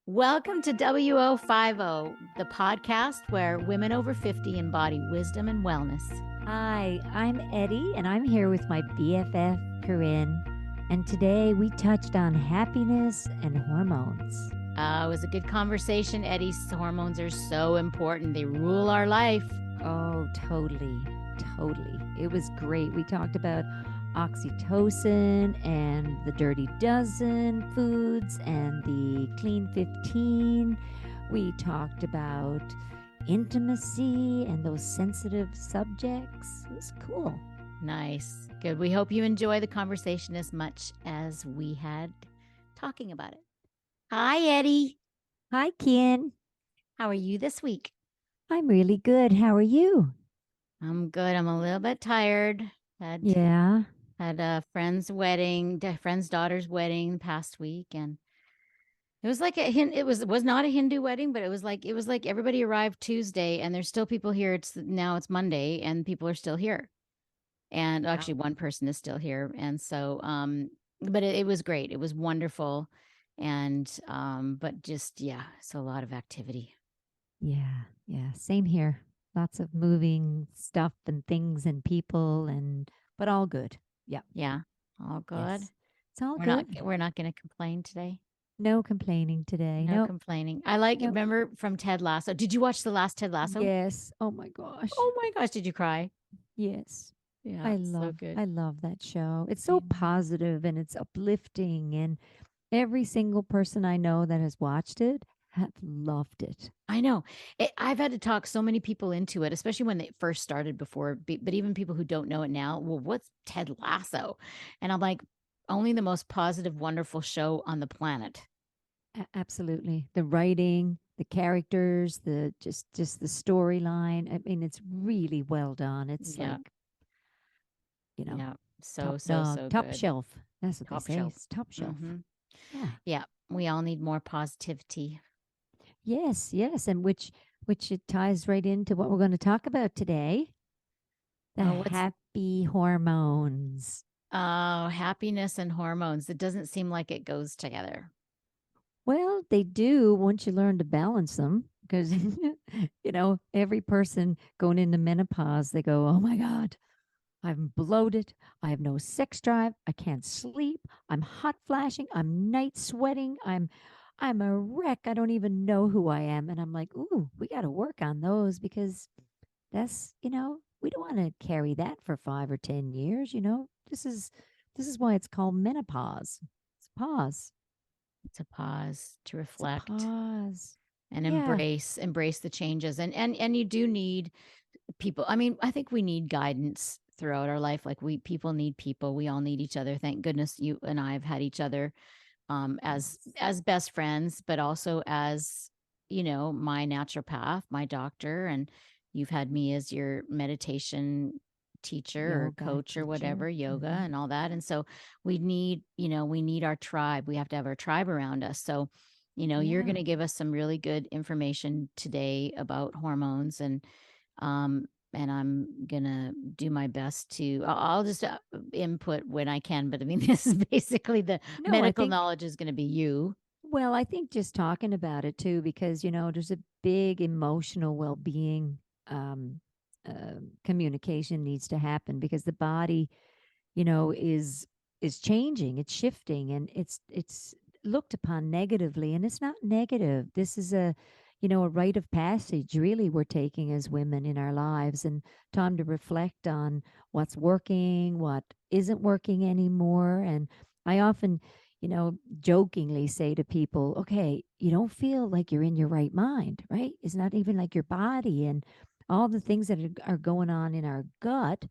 Welcome to WO50, the podcast where women over 50 embody wisdom and wellness. Hi, I'm Eddi, and I'm here with my BFF, Corinne. And today we touched on happiness and hormones. It was a good conversation, Eddi. Hormones are so important. They rule our life. Oh, totally. It was great. We talked about oxytocin and the dirty dozen foods and the clean 15. We talked about intimacy and those sensitive subjects. It was cool. Nice. Good. We hope you enjoy the conversation as much as we had talking about it. Hi, Eddi. Hi, Ken. How are you this week? I'm really good. How are you? I'm good. I'm a little bit tired. Had a friend's daughter's wedding past week, and it was like it was not a Hindu wedding, but it was like everybody arrived Tuesday and there's still people here. It's Monday and people are still here. And actually one person is still here. And so but it was great. It was wonderful. And but just it's a lot of activity. Yeah. Same here. Lots of moving stuff and things and people but all good. Yeah. All good. Yes. It's all good. We're not going to complain today. No complaining today. No complaining. Remember from Ted Lasso. Did you watch the last Ted Lasso? Yes. Oh my gosh. Did you cry? Yes. Yeah. I love that show. It's so positive and it's uplifting, and every single person I know that has watched it have loved it. I know. I've had to talk so many people into it, especially when they first started before, but even people who don't know it now. Well, what's Ted Lasso? And I'm like, only the most positive, wonderful show on the planet. Absolutely. The writing, the characters, the just the storyline. I mean, it's really well done. It's like, so top good. shelf. That's what Top they say. shelf. It's top shelf. Mm-hmm. Yeah. We all need more positivity. Yes, and which it ties right into what we're going to talk about today. The happy hormones. Oh, happiness and hormones. It doesn't seem like it goes together. Well, they do once you learn to balance them, because every person going into menopause, they go, "Oh my God, I'm bloated. I have no sex drive. I can't sleep. I'm hot flashing. I'm night sweating. I'm a wreck. I don't even know who I am." And I'm like, "Ooh, we got to work on those, because that's, we don't want to carry that for 5 or 10 years. This is why it's called menopause. It's a pause. It's a pause to reflect. Pause. And embrace the changes. And you do need people. I mean, I think we need guidance throughout our life. Like people need people. We all need each other. Thank goodness you and I have had each other as best friends, but also as, my naturopath, my doctor, and you've had me as your meditation teacher or coach or whatever, yoga and all that. And so we need our tribe. We have to have our tribe around us. So, you're going to give us some really good information today about hormones, and I'm going to do my best to, I'll just input when I can. But I mean, this is basically medical knowledge is going to be you. Well, I think just talking about it too, because, there's a big emotional well-being communication needs to happen, because the body, is changing, it's shifting, and it's looked upon negatively, and it's not negative. This is a rite of passage, really, we're taking as women in our lives, and time to reflect on what's working, what isn't working anymore. And I often, jokingly say to people, okay, you don't feel like you're in your right mind, right? It's not even like your body, and all the things that are going on in our gut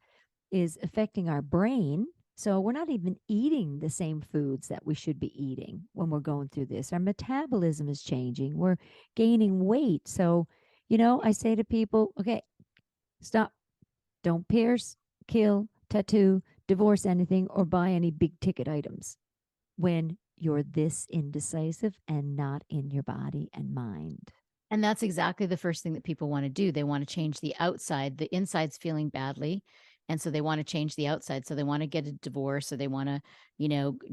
is affecting our brain. So we're not even eating the same foods that we should be eating when we're going through this. Our metabolism is changing. We're gaining weight. So, I say to people, okay, stop. Don't pierce, kill, tattoo, divorce anything, or buy any big ticket items when you're this indecisive and not in your body and mind. And that's exactly the first thing that people want to do. They want to change the outside. The inside's feeling badly. And so they want to change the outside. So they want to get a divorce, or they want to,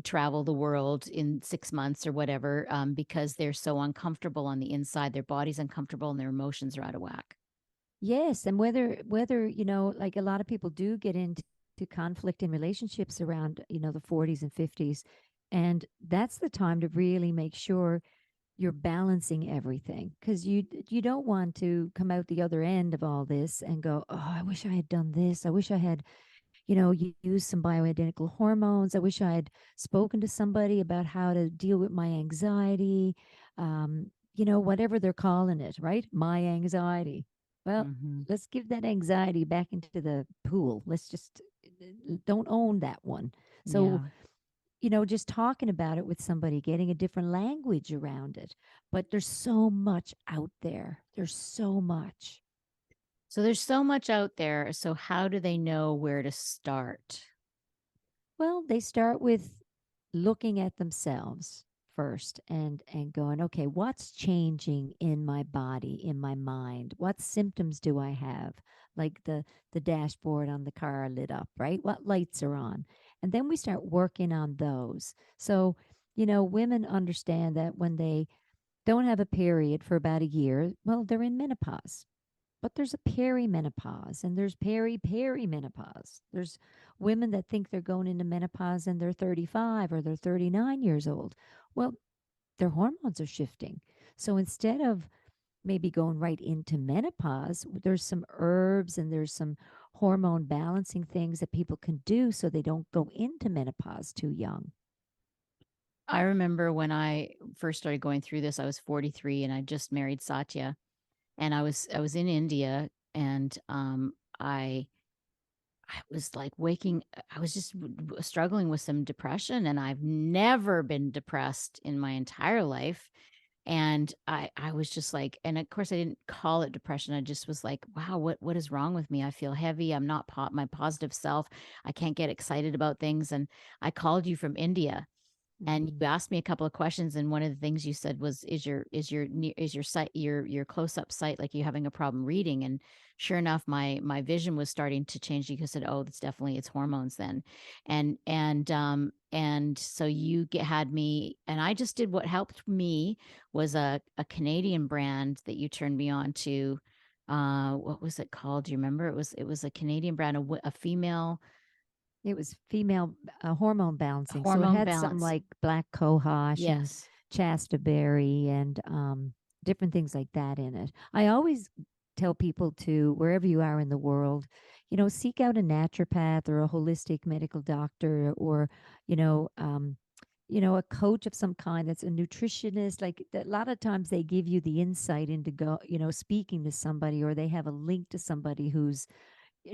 travel the world in 6 months or whatever, because they're so uncomfortable on the inside. Their body's uncomfortable and their emotions are out of whack. Yes, and whether, like a lot of people do get into conflict in relationships around, the 40s and 50s. And that's the time to really make sure you're balancing everything, because you don't want to come out the other end of all this and go, "Oh, I wish I had done this. I wish I had, used some bioidentical hormones. I wish I had spoken to somebody about how to deal with my anxiety." Whatever they're calling it, right? My anxiety. Well, Hmm. let's give that anxiety back into the pool. Let's just don't own that one. So, Yeah. just talking about it with somebody, getting a different language around it. But there's so much out there. There's so much. So there's so much out there. So how do they know where to start? Well, they start with looking at themselves first and going, okay, what's changing in my body, in my mind? What symptoms do I have? Like the dashboard on the car lit up, right? What lights are on? And then we start working on those. So, women understand that when they don't have a period for about a year, well, they're in menopause. But there's a perimenopause and there's perimenopause. There's women that think they're going into menopause and they're 35 or they're 39 years old. Well, their hormones are shifting. So instead of maybe going right into menopause, there's some herbs and there's some hormone balancing things that people can do so they don't go into menopause too young. I remember when I first started going through this, I was 43 and I just married Satya, and I was in India, and I was like waking I was just struggling with some depression, and I've never been depressed in my entire life. And I was just like, and of course I didn't call it depression. I just was like, wow, what is wrong with me? I feel heavy. I'm not my positive self. I can't get excited about things. And I called you from India, and Mm. you asked me a couple of questions, and one of the things you said was, is your sight, your close up sight, like you having a problem reading? And sure enough, my vision was starting to change. You said, oh, that's definitely, it's hormones then. And so had me, and I just did what helped me was a Canadian brand that you turned me on to. What was it called? Do you remember? It was a Canadian brand, a female It was female hormone balancing. So it hormone had some balance. like black cohosh and Yes. chastaberry and different things like that in it. I always tell people to, wherever you are in the world, seek out a naturopath or a holistic medical doctor or, you know, um, a coach of some kind that's a nutritionist. Like a lot of times they give you the insight into speaking to somebody, or they have a link to somebody who's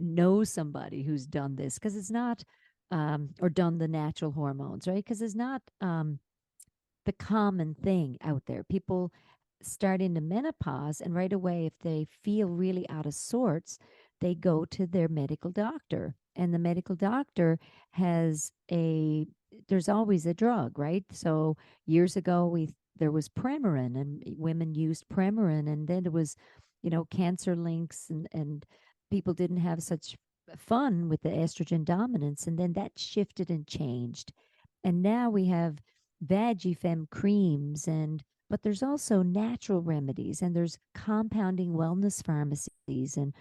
know somebody who's done this, because it's not or done the natural hormones, right? Because it's not the common thing out there. People start into menopause, and right away, if they feel really out of sorts, they go to their medical doctor. And the medical doctor has there's always a drug, right? So years ago, there was Premarin, and women used Premarin, and then it was, cancer links, and people didn't have such fun with the estrogen dominance. And then that shifted and changed. And now we have Vagifem creams, but there's also natural remedies, and there's compounding wellness pharmacies, and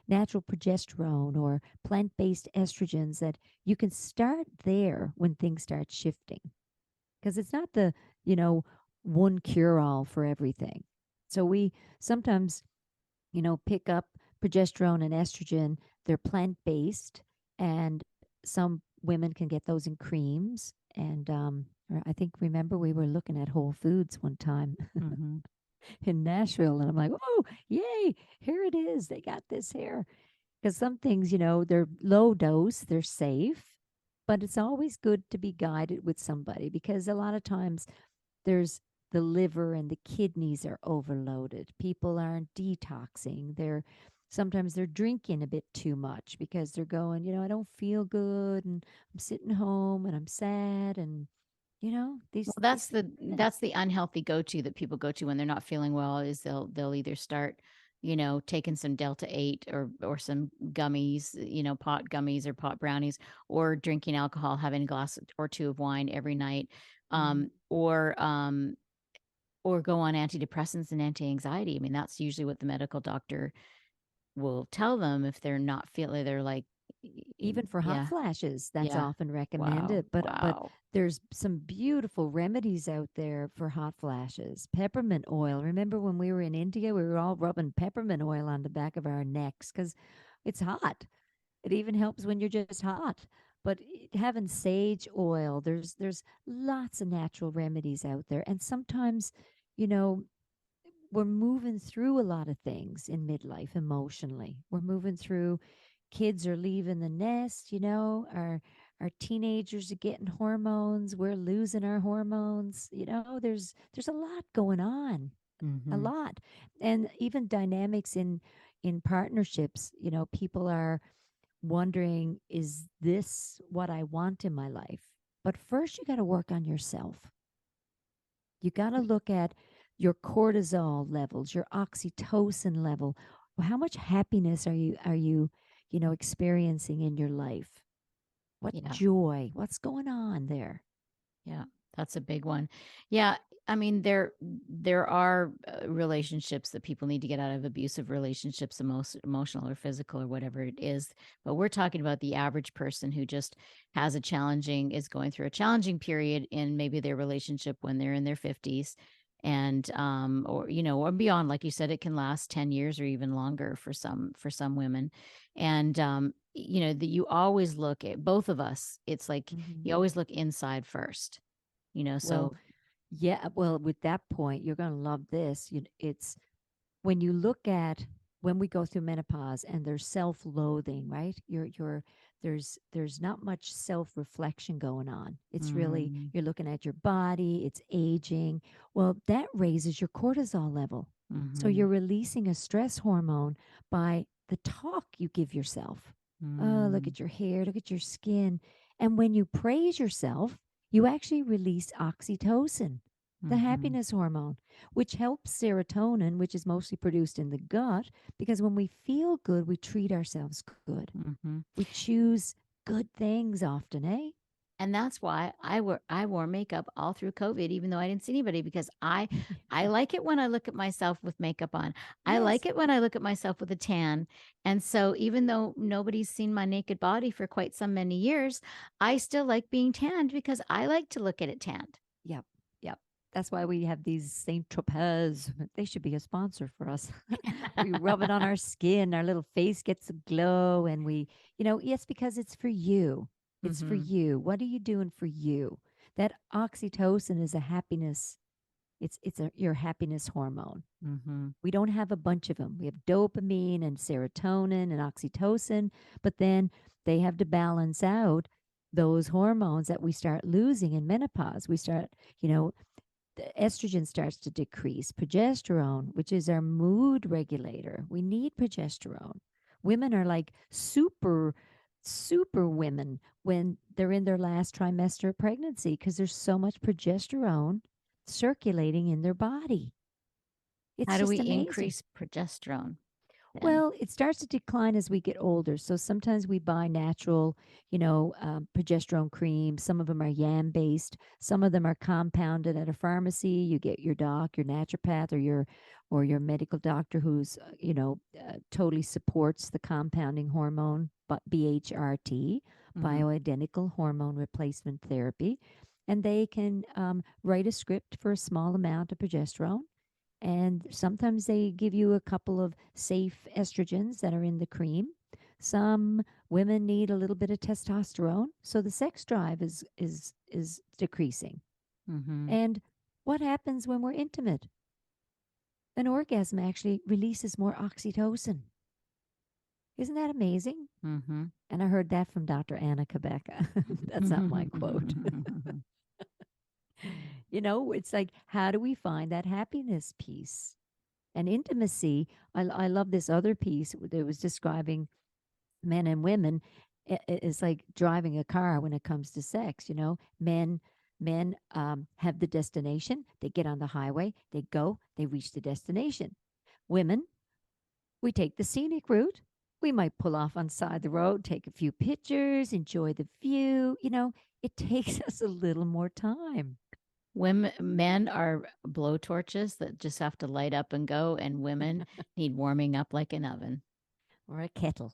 natural progesterone or plant-based estrogens that you can start there when things start shifting, because it's not the you know one cure all for everything. So we sometimes pick up progesterone and estrogen. They're plant-based, and some women can get those in creams. And I think, remember, we were looking at Whole Foods one time Hmm. in Nashville, and I'm like, oh, yay, here it is. They got this here. Because some things, they're low dose, they're safe, but it's always good to be guided with somebody, because a lot of times there's the liver and the kidneys are overloaded. People aren't detoxing. Sometimes they're drinking a bit too much because they're going, I don't feel good, and I'm sitting home and I'm sad, and Well, these things happen. that's the unhealthy go-to that people go to when they're not feeling well, is they'll either start taking some Delta 8 or some gummies, pot gummies or pot brownies, or drinking alcohol, having a glass or two of wine every night, Mhm. or go on antidepressants and anti-anxiety. I mean, that's usually what the medical doctor will tell them if they're not feeling, they're like, Even for hot yeah, flashes, that's yeah. often Wow. recommended, but Wow. there's some beautiful remedies out there for hot flashes. Peppermint oil. Remember when we were in India, we were all rubbing peppermint oil on the back of our necks cuz it's hot. It even helps when you're just hot. But having sage oil, there's lots of natural remedies out there. And sometimes, you know, we're moving through a lot of things in midlife emotionally. We're moving through, kids are leaving the nest, our teenagers are getting hormones, we're losing our hormones. There's a lot going on, a Mhm. lot. And even dynamics in partnerships, people are wondering, is this what I want in my life? But first you got to work on yourself. You got to look at your cortisol levels, your oxytocin level. Well, how much happiness are you experiencing in your life? What Yeah. joy? What's going on there? Yeah, that's a big one. Yeah, I mean there are relationships that people need to get out of, abusive relationships, emotional or physical or whatever it is. But we're talking about the average person who just is going through a challenging period in maybe their relationship when they're in their 50s, and or beyond. Like you said, it can last 10 years or even longer for some women. And that you always look at, both of us, it's like Hmm. you always look inside first, Well, so. yeah. Well, with that point, you're going to love this. It's when you look at when we go through menopause and there's self-loathing, right? There's not much self-reflection going on. It's really, Mhm. you're looking at your body, it's aging. Well, that raises your cortisol level. So you're Mhm. releasing a stress hormone by the talk you give yourself. Oh, look Mm. at your hair, look at your skin. And when you praise yourself, you actually release oxytocin, the Mhm. happiness hormone, which helps serotonin, which is mostly produced in the gut, because when we feel good, we treat ourselves good. Mhm. We choose good things often, eh? And that's why I wore makeup all through COVID, even though I didn't see anybody, because I like it when I look at myself with makeup on. I like Yes. it when I look at myself with a tan. And so even though nobody's seen my naked body for quite some many years, I still like being tanned because I like to look at it tanned. Yep. Yep. That's why we have these Saint Tropez. They should be a sponsor for us. We rub it on our skin, our little face gets a glow, and yes, because it's for you. It's for Mhm. you. What are you doing for you? That oxytocin is a happiness. It's your happiness hormone. Mhm. We don't have a bunch of them. We have dopamine and serotonin and oxytocin, but then they have to balance out those hormones that we start losing in menopause. You know, the estrogen starts to decrease. Progesterone, which is our mood regulator, we need progesterone. Women are like super women when they're in their last trimester of pregnancy because there's so much progesterone circulating in their body. How It's do just we amazing. increase progesterone then? Well, it starts to decline as we get older. So sometimes we buy natural, progesterone creams. Some of them are yam based. Some of them are compounded at a pharmacy. You get your doc, your naturopath, or your medical doctor who's totally supports the compounding hormone, but BHRT, Mhm. bioidentical hormone replacement therapy, and they can write a script for a small amount of progesterone, and sometimes they give you a couple of safe estrogens that are in the cream. Some women need a little bit of testosterone, so the sex drive is decreasing. Mhm. And what happens when we're intimate? An orgasm actually releases more oxytocin. Isn't that amazing? Mhm. And I heard that from Dr. Anna Kabeka. That's not my quote. It's like, how do we find that happiness piece? And intimacy, I love this other piece that was describing men and women. It's like driving a car when it comes to sex. Men have the destination. They get on the highway. They go. They reach the destination. Women, we take the scenic route. We might pull off on side the road, take a few pictures, enjoy the view. It takes us a little more time. Men are blowtorches that just have to light up and go, and women need warming up like an oven. Or a kettle.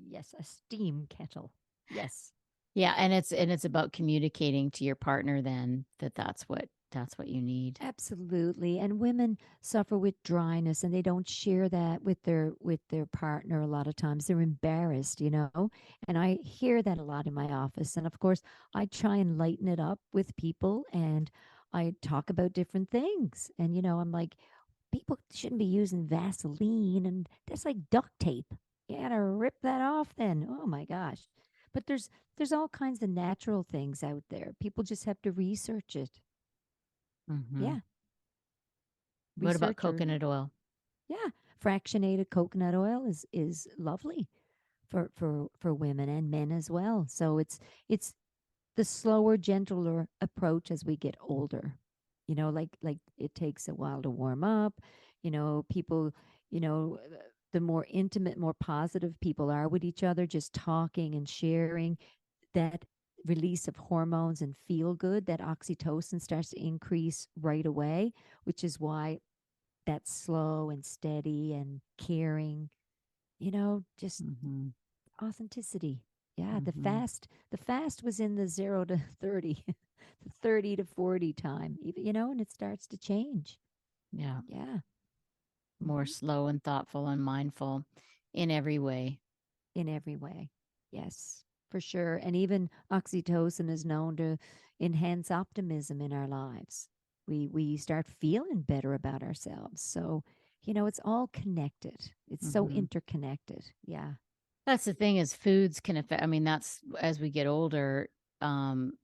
Yes, a steam kettle. Yes. Yeah, and it's about communicating to your partner then that that's what you need. Absolutely. And women suffer with dryness and they don't share that with their partner a lot of times. They're embarrassed. And I hear that a lot in my office. And of course, I try and lighten it up with people and I talk about different things. And I'm like, people shouldn't be using Vaseline and that's like duct tape. You gotta rip that off then. Oh my gosh. But there's all kinds of natural things out there. People just have to research it. Hmm. Yeah. What about Research or coconut oil? yeah, fractionated coconut oil is lovely for women and men as well. So it's the slower, gentler approach as we get older. Like it takes a while to warm up. People, you know, the more intimate, more positive people are with each other, just talking and sharing that release of hormones and feel good, that oxytocin starts to increase right away, which is why that's slow and steady and caring, just Hmm. authenticity. Yeah, the Hmm. fast, the fast was in the 0 to 30, the 30 to 40 time, and it starts to change. Yeah, Yeah. more Hmm. slow and thoughtful and mindful in every way. In every way. Yes, for sure. And even oxytocin is known to enhance optimism in our lives. We start feeling better about ourselves. So, it's all connected. It's so Hmm. interconnected. Yeah. That's the thing is foods can affect. I mean, that's as we get older, um,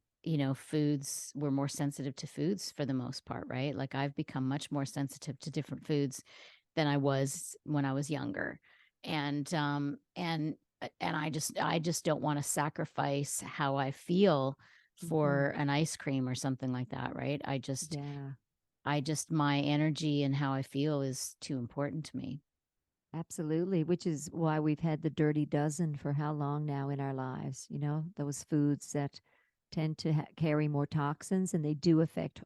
foods, we're more sensitive to foods for the most part, right? Like I've become much more sensitive to different foods than I was when I was younger. And I just don't want to sacrifice how I feel Hmm. for an ice cream or something like that, right? Yeah. I just my energy and how I feel is too important to me. Absolutely, which is why we've had the dirty dozen for how long now in our lives, those foods that tend to carry more toxins and they do affect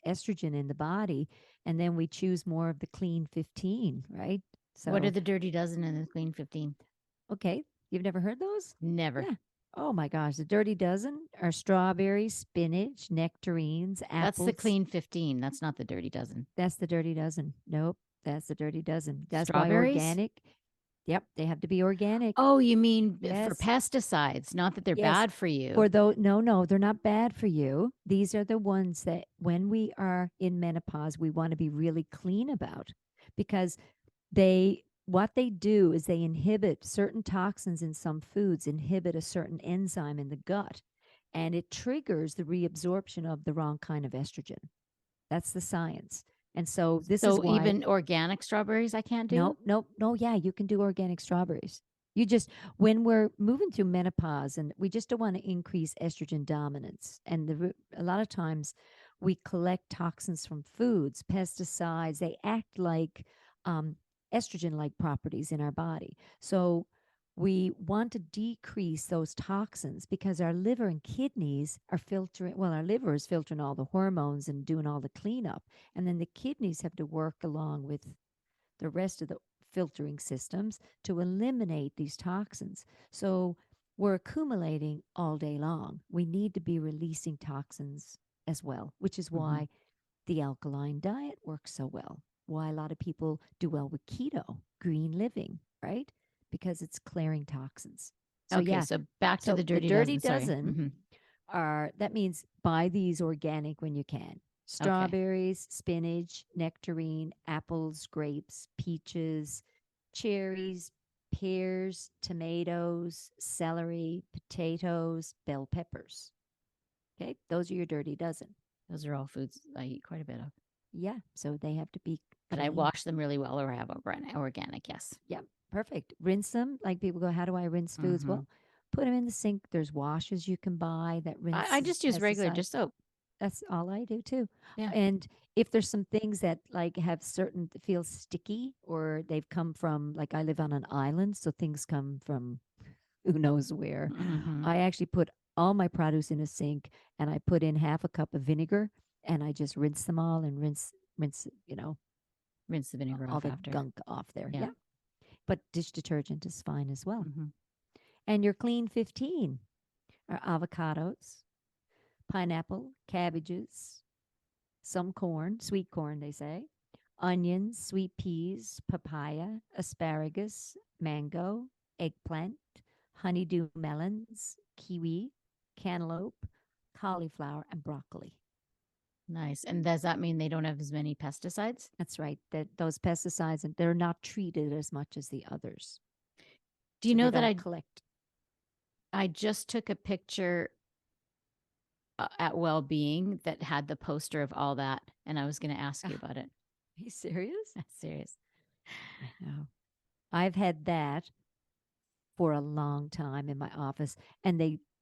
estrogen in the body. And then we choose more of the clean 15, right? What are So, the dirty dozen and the clean 15? okay, you've never heard those? Never. Yeah. Oh my gosh, the dirty dozen are strawberries, spinach, nectarines, That's the apples. clean 15. That's not the dirty dozen. That's the dirty dozen. Nope, that's the dirty dozen. That's why Strawberries? organic. Yep, they have to be organic. Oh, you mean for Yes. pesticides, not that they're Yes. bad for you. For those, no, no, they're not bad for you. These are the ones that when we are in menopause, we want to be really clean about because what they do is they inhibit certain toxins in some foods, inhibit a certain enzyme in the gut, and it triggers the reabsorption of the wrong kind of estrogen. That's the science. And so this is So why even organic strawberries I can't do? nope, nope, no, yeah, you can do organic strawberries. You just, when we're moving through menopause and we just don't want to increase estrogen dominance. And a lot of times we collect toxins from foods, pesticides, they act like um, estrogen like properties in our body. So we want to decrease those toxins because our liver and kidneys are filtering, well, our liver is filtering all the hormones and doing all the cleanup. And then the kidneys have to work along with the rest of the filtering systems to eliminate these toxins. So we're accumulating all day long. We need to be releasing toxins as well, which is Hmm. why the alkaline diet works so well. Why a lot of people do well with keto, green living, right? Because it's clearing toxins. So, Okay, yeah. so back to So the the dirty dirty dozen. Sorry. dozen Hmm. that means buy these organic when you can. Okay. Strawberries, spinach, nectarine, apples, grapes, peaches, cherries, pears, tomatoes, celery, potatoes, bell peppers. Okay, those are your dirty dozen. Those are all foods I eat quite a bit of. Yeah, so they have to be But I clean. wash them really well or I have organic, yes. Yeah, perfect. Rinse them. Like people go, how do I rinse foods? Hmm. Well, put them in the sink. There's washes you can buy that I rinses just use regular pesticides. dish soap. That's all I do too. Yeah. And if there's some things that like have certain feel sticky or they've come from like I live on an island, so things come from who knows where. Mm-hmm. I actually put all my produce in a sink and I put in half a cup of vinegar and I just rinse them all and rinse, Rinse the vinegar all off the after. gunk off there. Yeah. Yeah. But dish detergent is fine as well. Mm-hmm. And your clean 15 are avocados, pineapple, cabbages, some corn, sweet corn, they say, onions, sweet peas, papaya, asparagus, mango, eggplant, honeydew melons, kiwi, cantaloupe, cauliflower, and broccoli. Nice. And does that mean they don't have as many pesticides? That's right. That those pesticides and they're not treated as much as the others. Do you So they know that don't collect. I just took a picture at Well-Being that had the poster of all that, and I was going to ask you Ah, about it. are you serious? That's serious. I know. I've had that for a long time in my office and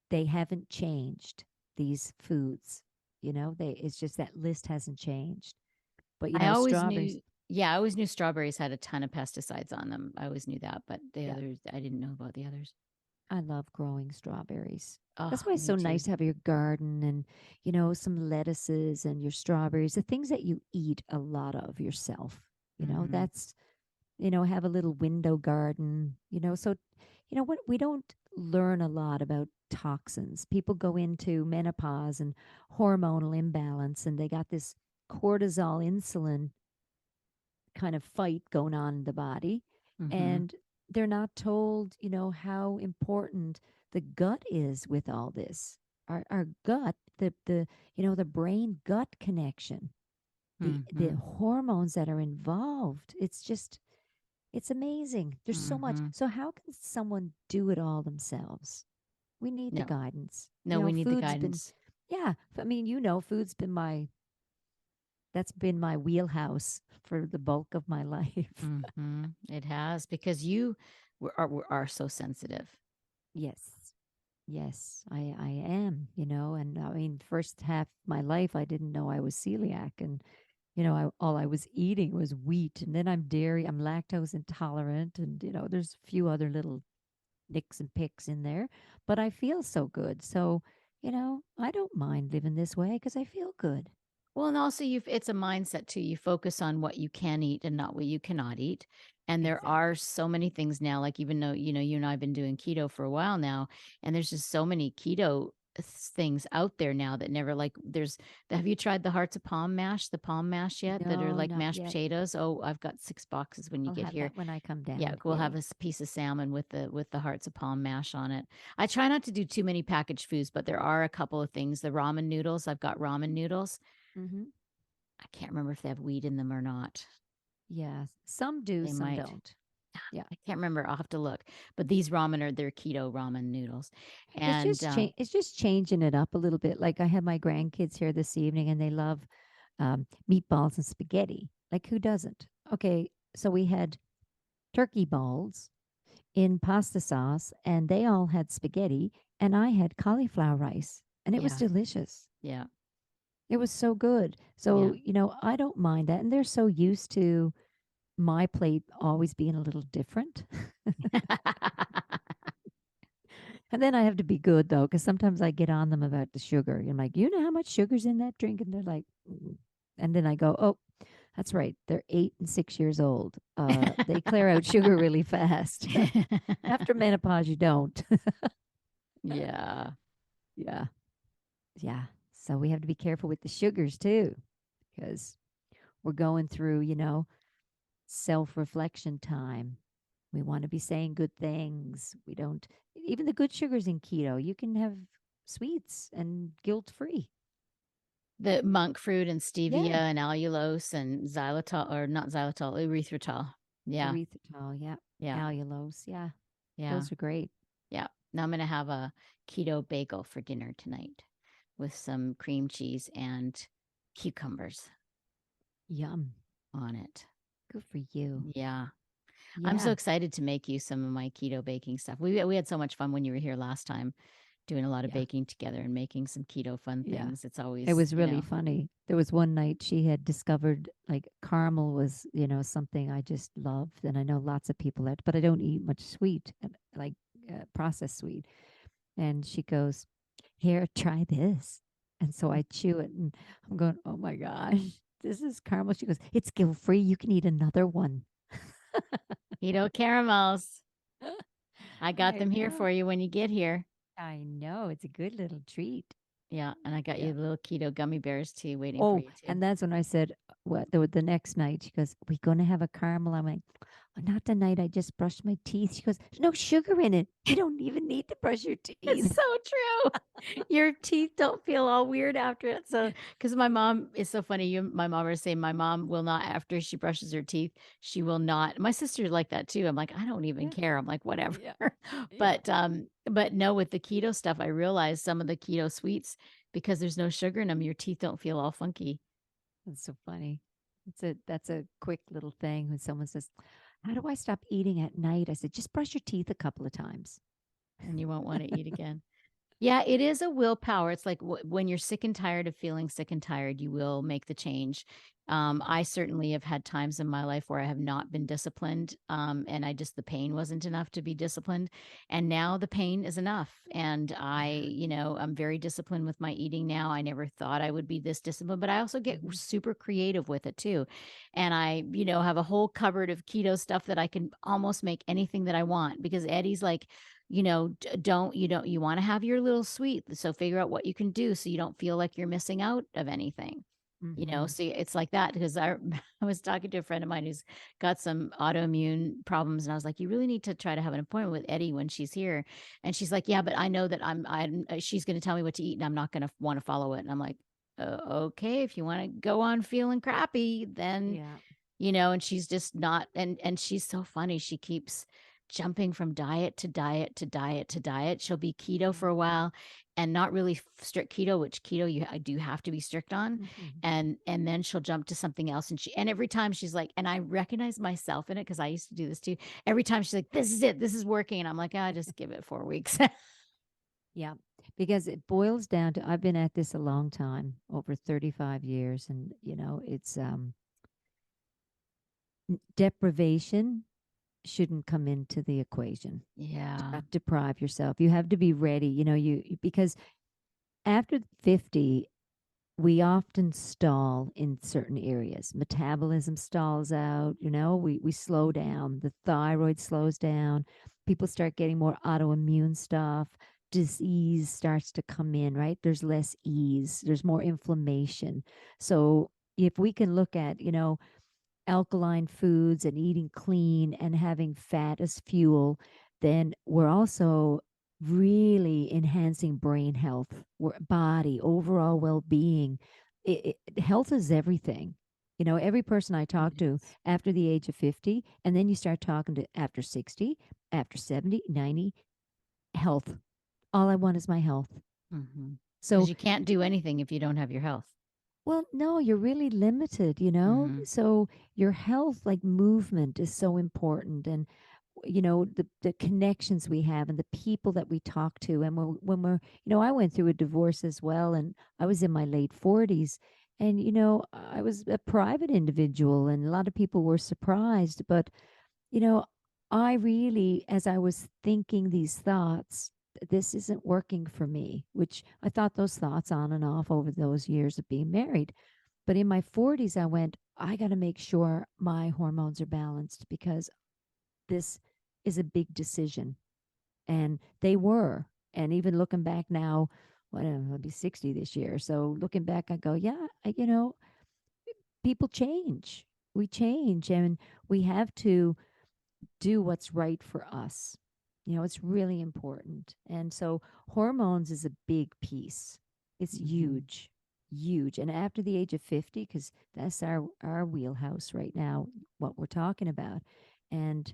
they haven't changed these foods. They it's just that list hasn't changed. But I always strawberries. knew, yeah, I always knew strawberries had a ton of pesticides on them. I always knew that, but the Yeah, others, I didn't know about the others. I love growing strawberries. That's Oh, why it's me so too. nice to have your garden and some lettuces and your strawberries, the things that you eat a lot of yourself. Mm-hmm. That's have a little window garden, so what we don't learn a lot about toxins. People go into menopause and hormonal imbalance and they got this cortisol insulin kind of fight going on in the body Mm-hmm. and they're not told, how important the gut is with all this. Our gut, the brain gut connection, the Mm-hmm. hormones that are involved. It's amazing. There's so much. Mm-hmm. So how can someone do it all themselves? We need the No, guidance. no, we need the Food's been guidance. yeah, I mean, food's been my wheelhouse for the bulk of my life. Mm-hmm. It has because you are so sensitive. Yes. Yes, I am, and I mean first half of my life I didn't know I was celiac and all I was eating was wheat and then I'm lactose intolerant and there's a few other little nicks and picks in there, but I feel so good. So, I don't mind living this way because I feel good. Well, and also it's a mindset too. You focus on what you can eat and not what you cannot eat. And there are Exactly. so many things now, like even though, you and I have been doing keto for a while now, and there's just so many keto things out there now that never like have you tried the hearts of palm mash, the palm mash yet that are No, like not mashed yet. potatoes? Oh, I've got 6 boxes when you I'll get have here. that when I come Yeah, down. we'll have Yay. a piece of salmon with the hearts of palm mash on it. I try not to do too many packaged foods, but there are a couple of things. The ramen noodles, I've got ramen noodles. Mm-hmm. I can't remember if they have wheat in them or not. Yeah. Some do, They some might. don't. Yeah. I can't remember. I'll have to look. But these ramen are they're keto ramen noodles. It's And just it's just changing it up a little bit. Like I have my grandkids here this evening and they love meatballs and spaghetti. Like who doesn't? Okay, so we had turkey balls in pasta sauce and they all had spaghetti and I had cauliflower rice and it was yeah, delicious. yeah, It was so good. yeah. So, I don't mind that. And they're so used to my plate always being a little different. And then I have to be good though, because sometimes I get on them about the sugar. I'm like, you know how much sugar's in that drink? And they're like, "Mm." And then I go, oh, that's right. They're 8 and 6 years old. They clear out sugar really fast. After menopause, you don't. yeah. Yeah. Yeah. So we have to be careful with the sugars too, because we're going through, self reflection time. We want to be saying good things. We don't, even the good sugars in keto, you can have sweets and guilt free. The monk fruit and stevia Yeah. and allulose and xylitol or not xylitol, erythritol. Yeah, Erythritol. Yeah. yeah, Allulose. Yeah. yeah, Those are great. yeah. Now I'm gonna have a keto bagel for dinner tonight with some cream cheese and cucumbers Yum. on it. Good for you. Yeah. I'm so Yeah. excited to make you some of my keto baking stuff. We had so much fun when you were here last time doing a lot of Yeah. baking together and making some keto fun Yeah. things. It's It always, was really funny. There was one night she had discovered like caramel was, something I just loved. And I know lots of people that, but I don't eat much sweet, like processed sweet. And she goes, "Here, try this." And so I chew it and I'm going, "Oh my gosh, this is caramel." She goes, "It's guilt free. You can eat another one." keto caramels. I got I them here know. for you when you get here. I know. It's a good little treat. Yeah, and I got Yeah. you little keto gummy bears too, waiting for Oh, you too. and that's when I said, "What?" The next night, she goes, "We going to have a caramel?" I'm like, "Oh, not tonight. I just brushed my teeth." She goes, "There's no sugar in it. You don't even need to brush your It's teeth." so true. Your teeth don't feel all weird after it. So, because my mom is so funny. My mom was saying my mom will not, after she brushes her teeth, she will not. My sister's like that too. I'm like, I don't even Yeah. care. I'm like, whatever. Yeah. Yeah. But no, with the keto stuff, I realized some of the keto sweets, because there's no sugar in them, your teeth don't feel all funky That's so funny. That's a quick little thing when someone says, "How do I stop eating at night?" I said, "Just brush your teeth a couple of times." and you won't want to eat again. Yeah, it is a willpower. It's like when you're sick and tired of feeling sick and tired, you will make the change. I certainly have had times in my life where I have not been disciplined, and the pain wasn't enough to be disciplined. And now the pain is enough. And Yeah. I'm very disciplined with my eating now. I never thought I would be this disciplined, but I also get Mhm. super creative with it too. And I, have a whole cupboard of keto stuff that I can almost make anything that I want, because Eddie's like, you want to have your little sweet. So figure out what you can do so you don't feel like you're missing out of anything. Mhm. So it's like that, because I was talking to a friend of mine who's got some autoimmune problems, and I was like, you really need to try to have an appointment with Eddie when she's here. And she's like, yeah, but I know that she's going to tell me what to eat, and I'm not going to want to follow it. And I'm like, okay, if you want to go on feeling crappy, then Yeah. and she's just not, and she's so funny. She keeps jumping from diet to diet to diet to diet. She'll be keto Yeah. for a while and not really strict keto, which keto I do have to be strict on. Mhm. And then she'll jump to something else, and every time she's like, and I recognize myself in it because I used to do this too. Every time she's like, this is it, this is working, and I'm like, I just give it 4 weeks. Yeah. Because it boils down to I've been at this a long time, over 35 years, and it's deprivation shouldn't come into the equation. Do Yeah. not deprive yourself. You have to be ready, because after 50, we often stall in certain areas. Metabolism stalls out, we slow down. The thyroid slows down. People start getting more autoimmune stuff. Disease starts to come in, right? There's less ease, there's more inflammation. So if we can look at, alkaline foods and eating clean and having fat as fuel, then we're also really enhancing brain health, body, overall well being. Health is everything. Every person I It talk to is. after the age of 50, and then you start talking to after 60, after 70, 90, health. All I want is my health. Because So you can't do anything if you don't have your health. well, no, you're really limited. Hmm. So your health, like movement, is so important. And, the connections we have and the people that we talk to. And I went through a divorce as well. And I was in my late 40s. And, I was a private individual. And a lot of people were surprised. But, you know, I really, as I was thinking these thoughts, this isn't working for me, which I thought those thoughts on and off over those years of being married. But in my 40s, I went, I got to make sure my hormones are balanced because this is a big decision. And they were. And even looking back now, I'll be 60 this year. So looking back, I go, yeah, people change. We change and we have to do what's right for us. It's really important. And so hormones is a big piece. It's Hmm. huge, huge. And after the age of 50, because that's our wheelhouse right now, what we're talking about. And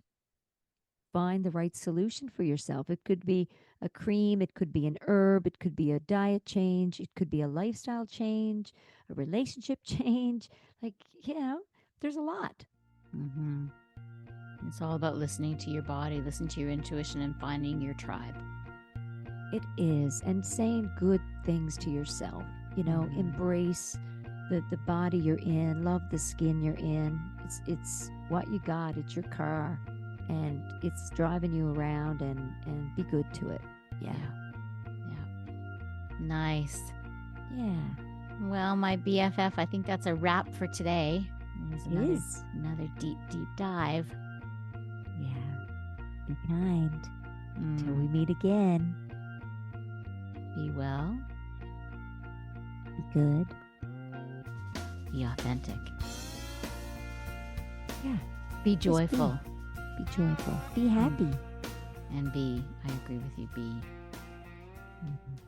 find the right solution for yourself. It could be a cream, it could be an herb, it could be a diet change, it could be a lifestyle change, a relationship change. Like, there's a lot. Hmm. It's all about listening to your body, listen to your intuition, and finding your tribe. It is. And saying good things to yourself, embrace the body you're in, love the skin you're in. It's what you got. It's your car, and it's driving you around, and be good to it. Yeah. Yeah. Nice. Yeah. Well, my BFF, I think that's a wrap for today. It is. Another deep, deep dive. Yeah. Be kind. Till we meet again. Be well. Be good. Be authentic. Yeah. Be joyful. Be joyful. Be happy. And I agree with you, be. Mhm.